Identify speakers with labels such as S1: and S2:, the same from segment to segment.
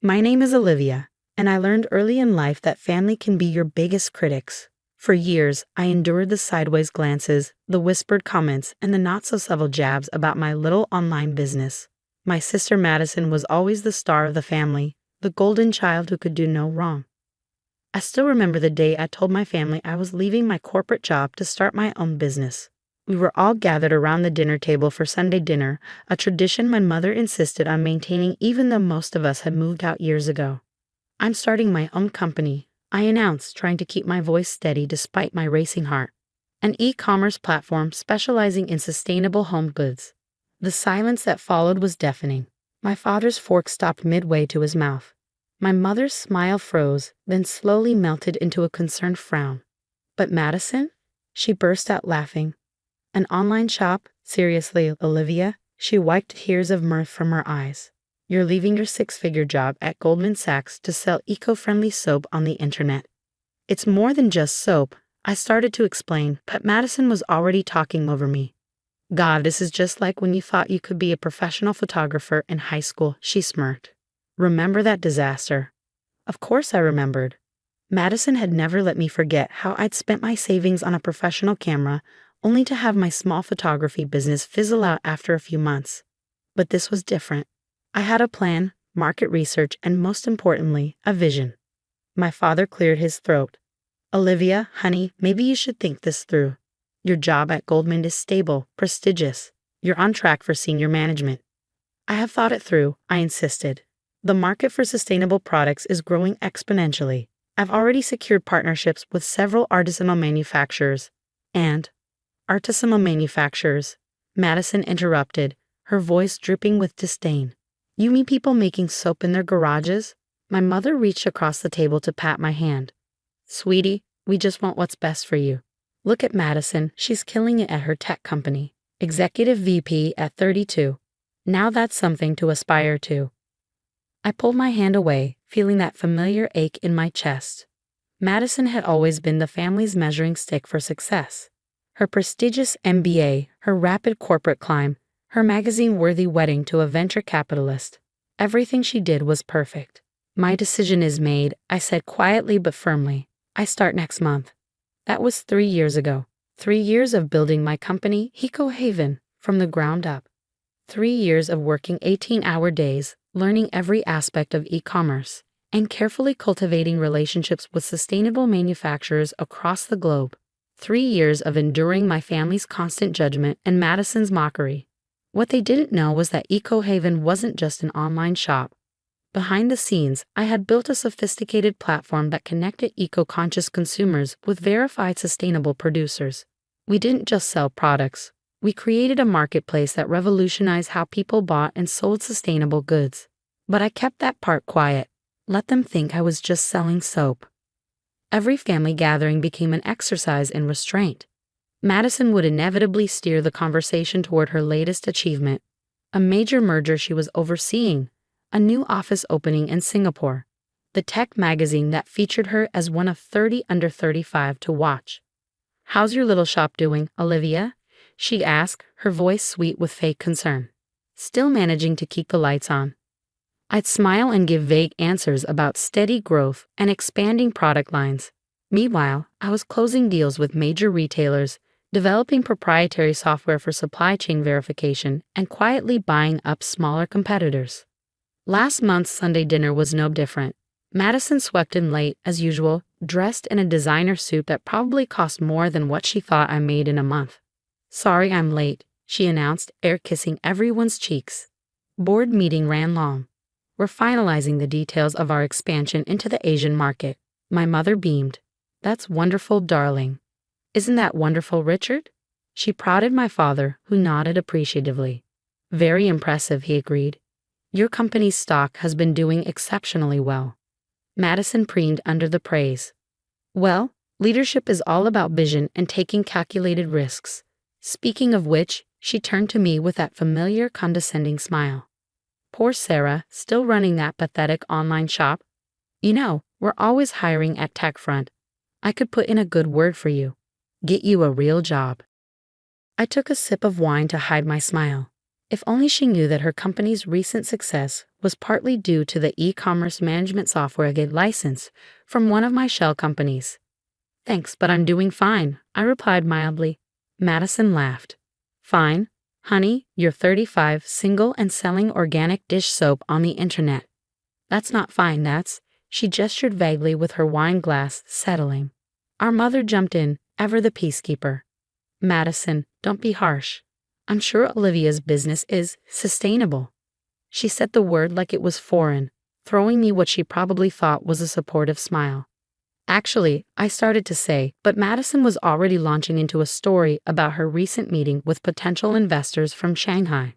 S1: My name is Olivia, and I learned early in life that family can be your biggest critics. For years, I endured the sideways glances, the whispered comments, and the not-so-subtle jabs about my little online business. My sister Madison was always the star of the family, the golden child who could do no wrong. I still remember the day I told my family I was leaving my corporate job to start my own business. We were all gathered around the dinner table for Sunday dinner, a tradition my mother insisted on maintaining even though most of us had moved out years ago. "I'm starting my own company," I announced, trying to keep my voice steady despite my racing heart. "An e-commerce platform specializing in sustainable home goods." The silence that followed was deafening. My father's fork stopped midway to his mouth. My mother's smile froze, then slowly melted into a concerned frown. "But Madison?" She burst out laughing. "An online shop? Seriously, Olivia?" She wiped tears of mirth from her eyes. "You're leaving your six-figure job at Goldman Sachs to sell eco-friendly soap on the internet." "It's more than just soap," I started to explain, but Madison was already talking over me. "God, this is just like when you thought you could be a professional photographer in high school," she smirked. "Remember that disaster?" Of course I remembered. Madison had never let me forget how I'd spent my savings on a professional camera, only to have my small photography business fizzle out after a few months. But this was different. I had a plan, market research, and most importantly, a vision. My father cleared his throat. "Olivia, honey, maybe you should think this through. Your job at Goldman is stable, prestigious. You're on track for senior management." "I have thought it through," I insisted. "The market for sustainable products is growing exponentially. I've already secured partnerships with several artisanal manufacturers. And artisanal manufacturers," Madison interrupted, her voice dripping with disdain. "You mean people making soap in their garages?" My mother reached across the table to pat my hand. "Sweetie, we just want what's best for you. Look at Madison, she's killing it at her tech company. Executive VP at 32. Now that's something to aspire to." I pulled my hand away, feeling that familiar ache in my chest. Madison had always been the family's measuring stick for success. Her prestigious MBA, her rapid corporate climb, her magazine-worthy wedding to a venture capitalist. Everything she did was perfect. "My decision is made," I said quietly but firmly. "I start next month." That was 3 years ago. 3 years of building my company, Eco Haven, from the ground up. 3 years of working 18-hour days, learning every aspect of e-commerce, and carefully cultivating relationships with sustainable manufacturers across the globe. 3 years of enduring my family's constant judgment and Madison's mockery. What they didn't know was that Eco Haven wasn't just an online shop. Behind the scenes, I had built a sophisticated platform that connected eco-conscious consumers with verified sustainable producers. We didn't just sell products. We created a marketplace that revolutionized how people bought and sold sustainable goods. But I kept that part quiet. Let them think I was just selling soap. Every family gathering became an exercise in restraint. Madison would inevitably steer the conversation toward her latest achievement, a major merger she was overseeing, a new office opening in Singapore, the tech magazine that featured her as one of 30 under 35 to watch. "How's your little shop doing, Olivia?" she asked, her voice sweet with fake concern. "Still managing to keep the lights on." I'd smile and give vague answers about steady growth and expanding product lines. Meanwhile, I was closing deals with major retailers, developing proprietary software for supply chain verification, and quietly buying up smaller competitors. Last month's Sunday dinner was no different. Madison swept in late, as usual, dressed in a designer suit that probably cost more than what she thought I made in a month. "Sorry I'm late," she announced, air-kissing everyone's cheeks. Board meeting ran long. "We're finalizing the details of our expansion into the Asian market." My mother beamed. "That's wonderful, darling." "Isn't that wonderful, Richard?" She prodded my father, who nodded appreciatively. "Very impressive," he agreed. "Your company's stock has been doing exceptionally well." Madison preened under the praise. "Well, leadership is all about vision and taking calculated risks. Speaking of which," she turned to me with that familiar condescending smile. "Poor Sarah, still running that pathetic online shop? You know, we're always hiring at TechFront. I could put in a good word for you. Get you a real job." I took a sip of wine to hide my smile. If only she knew that her company's recent success was partly due to the e-commerce management software I get license from one of my shell companies. Thanks, but I'm doing fine, I replied mildly. Madison laughed. Fine? Honey, you're 35, single and selling organic dish soap on the internet. That's not fine, that's. She gestured vaguely with her wine glass, settling. Our mother jumped in, ever the peacekeeper. Madison, don't be harsh. I'm sure Olivia's business is sustainable. She said the word like it was foreign, throwing me what she probably thought was a supportive smile. Actually, I started to say, but Madison was already launching into a story about her recent meeting with potential investors from Shanghai.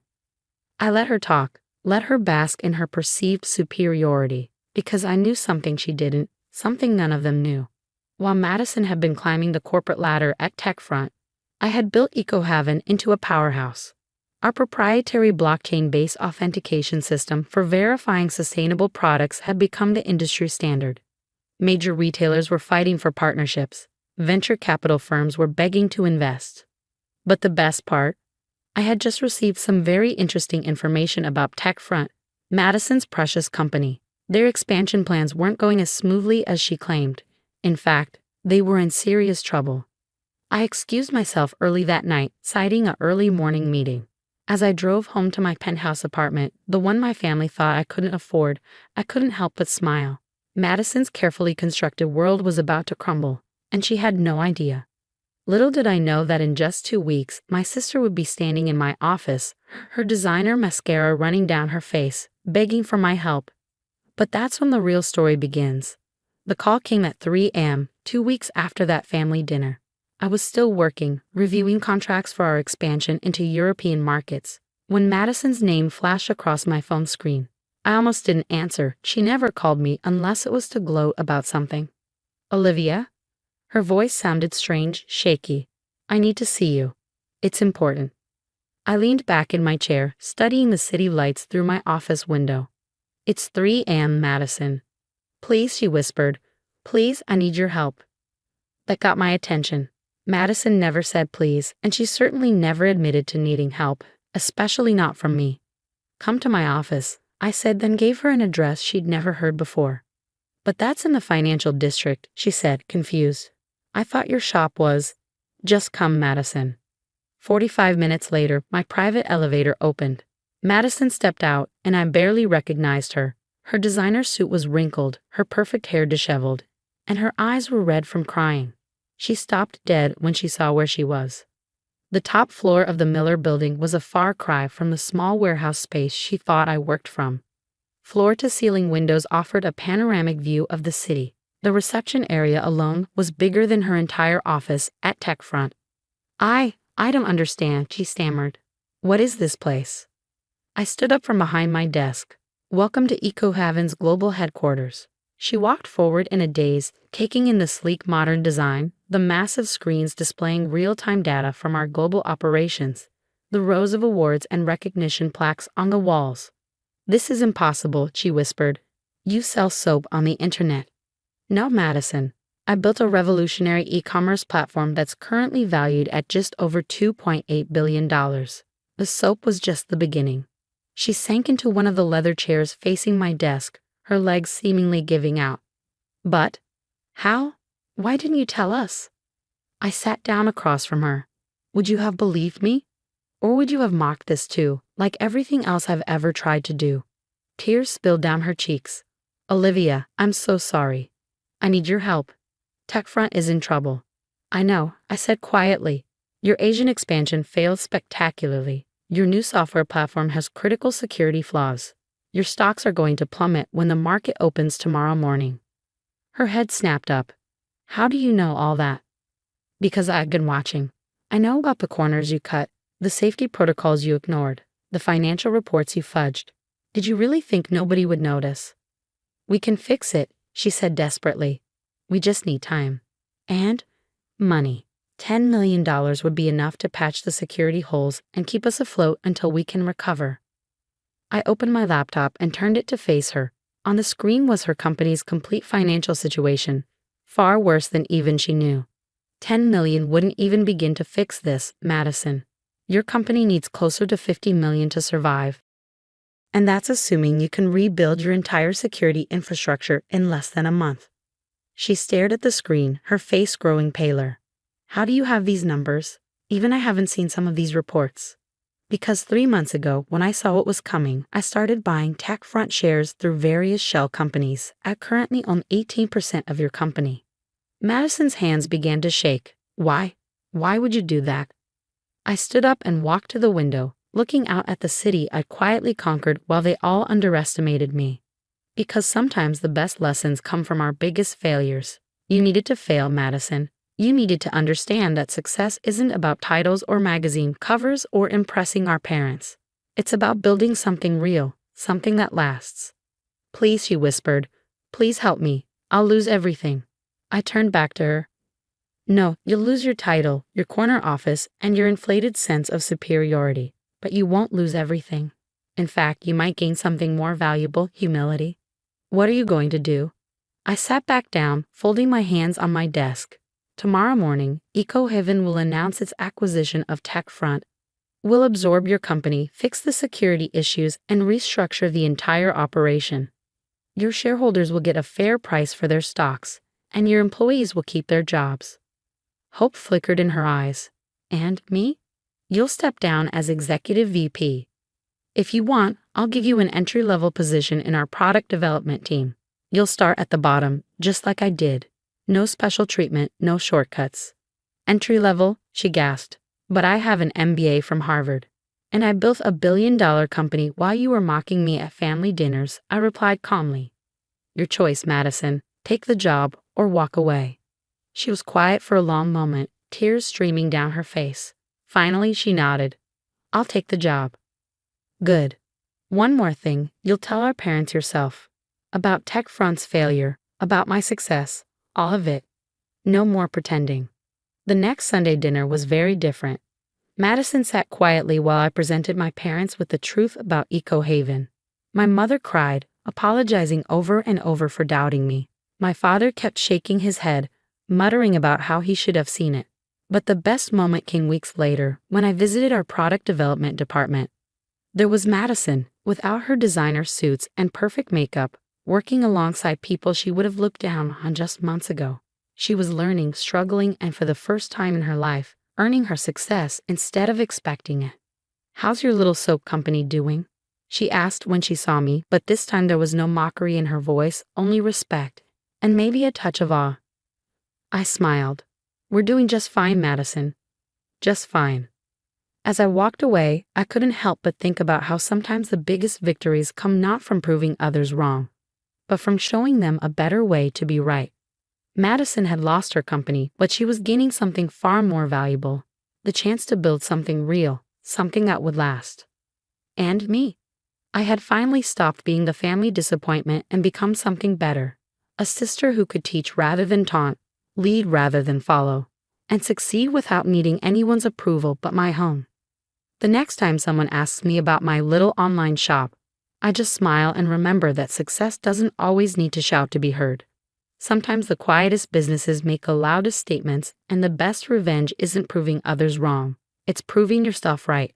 S1: I let her talk, let her bask in her perceived superiority, because I knew something she didn't, something none of them knew. While Madison had been climbing the corporate ladder at TechFront, I had built EcoHaven into a powerhouse. Our proprietary blockchain-based authentication system for verifying sustainable products had become the industry standard. Major retailers were fighting for partnerships. Venture capital firms were begging to invest. But the best part? I had just received some very interesting information about TechFront, Madison's precious company. Their expansion plans weren't going as smoothly as she claimed. In fact, they were in serious trouble. I excused myself early that night, citing an early morning meeting. As I drove home to my penthouse apartment, the one my family thought I couldn't afford, I couldn't help but smile. Madison's carefully constructed world was about to crumble, and she had no idea. Little did I know that in just 2 weeks, my sister would be standing in my office, her designer mascara running down her face, begging for my help. But that's when the real story begins. The call came at 3 a.m., 2 weeks after that family dinner. I was still working, reviewing contracts for our expansion into European markets, when Madison's name flashed across my phone screen. I almost didn't answer. She never called me unless it was to gloat about something. Olivia? Her voice sounded strange, shaky. I need to see you. It's important. I leaned back in my chair, studying the city lights through my office window. It's 3 a.m., Madison. Please, she whispered. Please, I need your help. That got my attention. Madison never said please, and she certainly never admitted to needing help, especially not from me. Come to my office, I said, then gave her an address she'd never heard before. But that's in the financial district, she said, confused. I thought your shop was. Just come, Madison. 45 minutes later, my private elevator opened. Madison stepped out, and I barely recognized her. Her designer suit was wrinkled, her perfect hair disheveled, and her eyes were red from crying. She stopped dead when she saw where she was. The top floor of the Miller building was a far cry from the small warehouse space she thought I worked from. Floor-to-ceiling windows offered a panoramic view of the city. The reception area alone was bigger than her entire office at TechFront. I don't understand, she stammered. What is this place? I stood up from behind my desk. Welcome to EcoHaven's global headquarters. She walked forward in a daze, taking in the sleek modern design, the massive screens displaying real-time data from our global operations, the rows of awards and recognition plaques on the walls. This is impossible, she whispered. You sell soap on the internet. No, Madison. I built a revolutionary e-commerce platform that's currently valued at just over $2.8 billion. The soap was just the beginning. She sank into one of the leather chairs facing my desk, her legs seemingly giving out. But, how? Why didn't you tell us? I sat down across from her. Would you have believed me? Or would you have mocked this too, like everything else I've ever tried to do? Tears spilled down her cheeks. Olivia, I'm so sorry. I need your help. TechFront is in trouble. I know, I said quietly. Your Asian expansion failed spectacularly. Your new software platform has critical security flaws. Your stocks are going to plummet when the market opens tomorrow morning. Her head snapped up. How do you know all that? Because I've been watching. I know about the corners you cut, the safety protocols you ignored, the financial reports you fudged. Did you really think nobody would notice? We can fix it, she said desperately. We just need time. And money. $10 million would be enough to patch the security holes and keep us afloat until we can recover. I opened my laptop and turned it to face her. On the screen was her company's complete financial situation, far worse than even she knew. $10 million wouldn't even begin to fix this, Madison. Your company needs closer to 50 million to survive. And that's assuming you can rebuild your entire security infrastructure in less than a month. She stared at the screen, her face growing paler. How do you have these numbers? Even I haven't seen some of these reports. Because 3 months ago, when I saw what was coming, I started buying TechFront shares through various shell companies. I currently own 18% of your company. Madison's hands began to shake. Why? Why would you do that? I stood up and walked to the window, looking out at the city I'd quietly conquered while they all underestimated me. Because sometimes the best lessons come from our biggest failures. You needed to fail, Madison. You needed to understand that success isn't about titles or magazine covers or impressing our parents. It's about building something real, something that lasts. Please, she whispered. Please help me. I'll lose everything. I turned back to her. No, you'll lose your title, your corner office, and your inflated sense of superiority. But you won't lose everything. In fact, you might gain something more valuable, humility. What are you going to do? I sat back down, folding my hands on my desk. Tomorrow morning, EcoHaven will announce its acquisition of TechFront. We'll absorb your company, fix the security issues, and restructure the entire operation. Your shareholders will get a fair price for their stocks, and your employees will keep their jobs. Hope flickered in her eyes. And me? You'll step down as executive VP. If you want, I'll give you an entry-level position in our product development team. You'll start at the bottom, just like I did. No special treatment, no shortcuts. Entry-level, she gasped. But I have an MBA from Harvard. And I built a billion-dollar company while you were mocking me at family dinners, I replied calmly. Your choice, Madison. Take the job or walk away. She was quiet for a long moment, tears streaming down her face. Finally, she nodded. I'll take the job. Good. One more thing, you'll tell our parents yourself. About TechFront's failure, about my success, all of it. No more pretending. The next Sunday dinner was very different. Madison sat quietly while I presented my parents with the truth about EcoHaven. My mother cried, apologizing over and over for doubting me. My father kept shaking his head, muttering about how he should have seen it. But the best moment came weeks later, when I visited our product development department. There was Madison, without her designer suits and perfect makeup, working alongside people she would have looked down on just months ago. She was learning, struggling, and for the first time in her life, earning her success instead of expecting it. How's your little soap company doing? She asked when she saw me, but this time there was no mockery in her voice, only respect, and maybe a touch of awe. I smiled. We're doing just fine, Madison. Just fine. As I walked away, I couldn't help but think about how sometimes the biggest victories come not from proving others wrong, but from showing them a better way to be right. Madison had lost her company, but she was gaining something far more valuable, the chance to build something real, something that would last. And me. I had finally stopped being the family disappointment and become something better, a sister who could teach rather than taunt, lead rather than follow, and succeed without needing anyone's approval but my own. The next time someone asks me about my little online shop, I just smile and remember that success doesn't always need to shout to be heard. Sometimes the quietest businesses make the loudest statements, and the best revenge isn't proving others wrong. It's proving yourself right.